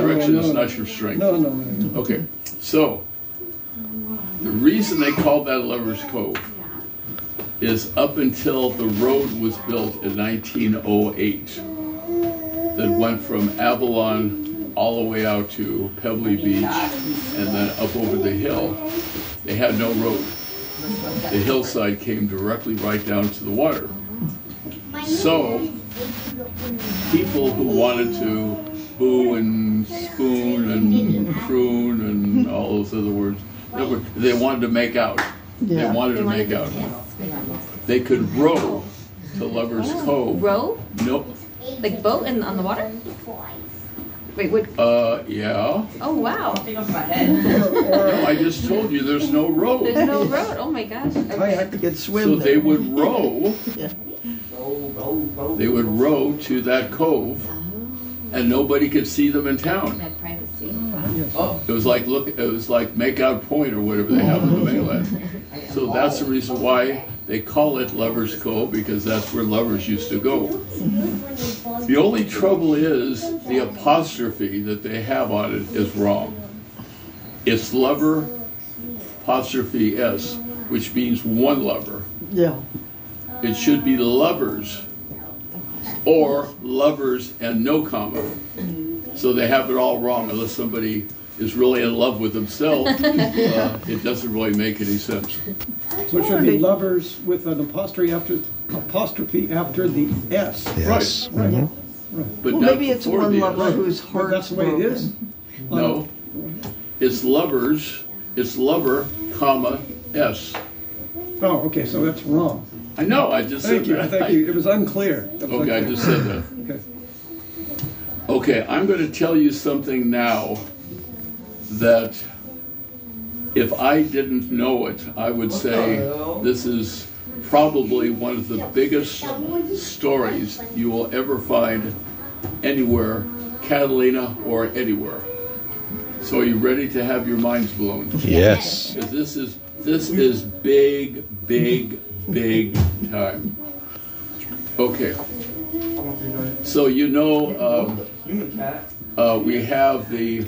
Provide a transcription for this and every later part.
direction is not your strength. No. Okay, so the reason they called that Lover's Cove is up until the road was built in 1908 that went from Avalon all the way out to Pebbly Beach and then up over the hill. They had no road. The hillside came directly right down to the water. So people who wanted to boo and spoon and croon and all those other words, they wanted to make out. They wanted to make out. They could row to Lover's Cove. Row? Nope. Like boat and on the water? Wait, what? Yeah. Oh, wow. No, I just told you there's no road. There's no road. Oh my gosh. I had to get swim. So they would row. Yeah. They would row to that cove, and nobody could see them in town. Had privacy. It was like it was like Makeout Point or whatever they have in the mainland. So that's the reason why they call it Lover's Cove, because that's where lovers used to go. The only trouble is the apostrophe that they have on it is wrong. It's lover apostrophe S, which means one lover. Yeah. It should be lovers or lovers and no comma. So they have it all wrong unless somebody is really in love with themselves. It doesn't really make any sense. So it should be lovers with an apostrophe after the S. Yes. Right. Mhm. Right. But Well, not maybe it's before one the lover S. whose But heart that's the way it is. No, it's lovers. It's lover, comma S. Oh, okay, so that's wrong. I know. I just Thank said you, that. thank you. It was unclear. Okay, I just said that. Okay. Okay, I'm going to tell you something now that if I didn't know it, I would say this is probably one of the biggest stories you will ever find anywhere, Catalina or anywhere. So are you ready to have your minds blown? Yes. 'Cause this is big, big, big time. Okay. So you know, we have the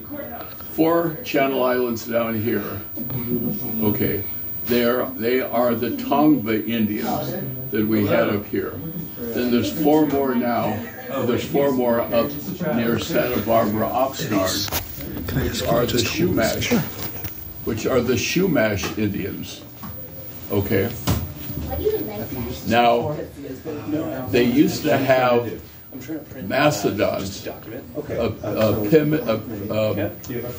4 Channel Islands down here. Okay. They are the Tongva Indians that we had up here. Then there's 4 more now. There's 4 more up near Santa Barbara, Oxnard, which are the Shumash Indians. Okay. Now, they used to have mastodons,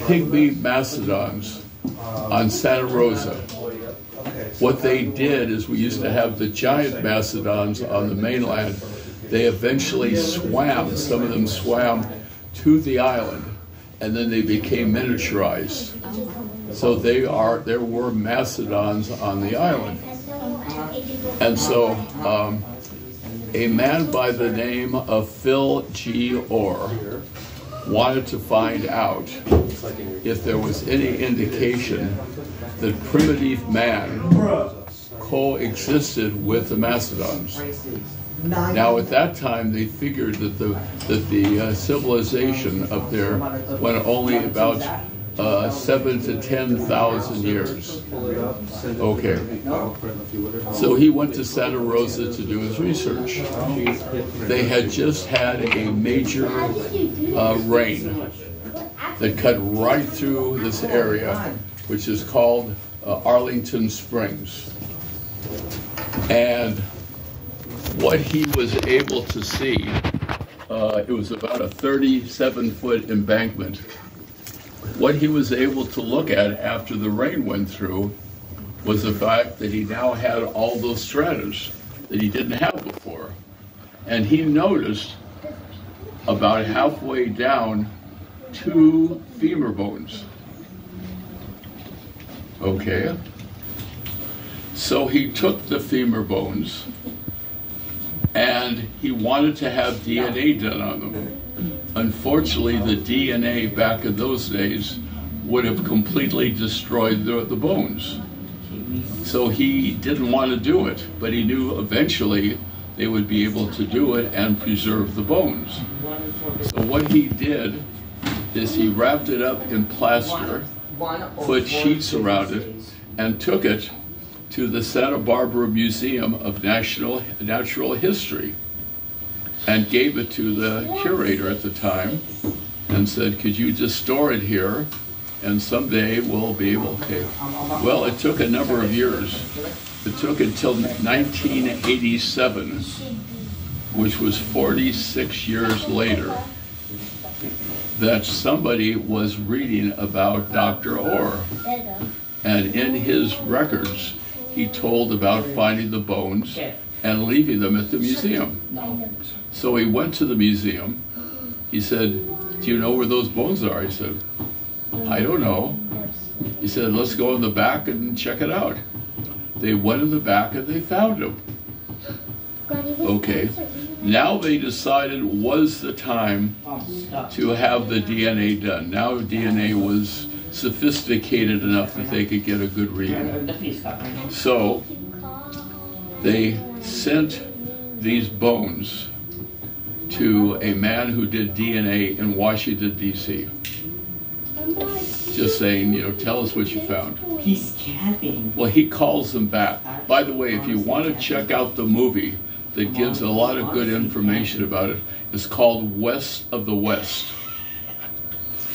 pygmy mastodons on Santa Rosa. What they did is we used to have the giant mastodons on the mainland. They eventually swam, some of them swam to the island, and then they became miniaturized. So there were mastodons on the island. And so a man by the name of Phil G. Orr wanted to find out if there was any indication that primitive man coexisted with the mastodons. Now, at that time, they figured that the civilization up there went only about 7,000 to 10,000 years. Okay. So he went to Santa Rosa to do his research. They had just had a major rain that cut right through this area, which is called Arlington Springs. And what he was able to see, it was about a 37-foot embankment. What he was able to look at after the rain went through was the fact that he now had all those stratas that he didn't have before. And he noticed about halfway down 2 femur bones. Okay. So he took the femur bones and he wanted to have DNA done on them. Unfortunately, the DNA back in those days would have completely destroyed the bones. So he didn't want to do it, but he knew eventually they would be able to do it and preserve the bones. So what he did is he wrapped it up in plaster, put sheets around it, and took it to the Santa Barbara Museum of Natural History and gave it to the curator at the time and said, could you just store it here and someday we'll be able to. Well, it took a number of years. It took until 1987, which was 46 years later, that somebody was reading about Dr. Orr. And in his records, he told about finding the bones and leaving them at the museum. So he went to the museum. He said, do you know where those bones are? He said, I don't know. He said, let's go in the back and check it out. They went in the back and they found them. Okay, now they decided was the time to have the DNA done. Now DNA was sophisticated enough that they could get a good reading. So they sent these bones to a man who did DNA in Washington, D.C. Just saying, you know, tell us what you found. He's capping. Well, he calls them back. By the way, if you want to check out the movie that gives a lot of good information about it, it's called West of the West.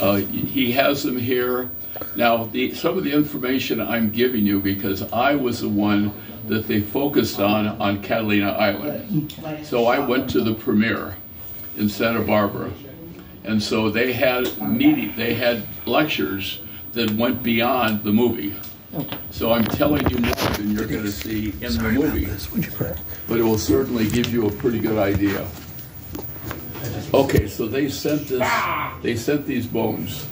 He has them here. Now, some of the information I'm giving you, because I was the one that they focused on Catalina Island. So I went to the premiere in Santa Barbara. And so they had lectures that went beyond the movie. So I'm telling you more than you're going to see in the movie. But it will certainly give you a pretty good idea. Okay, so they sent these bones.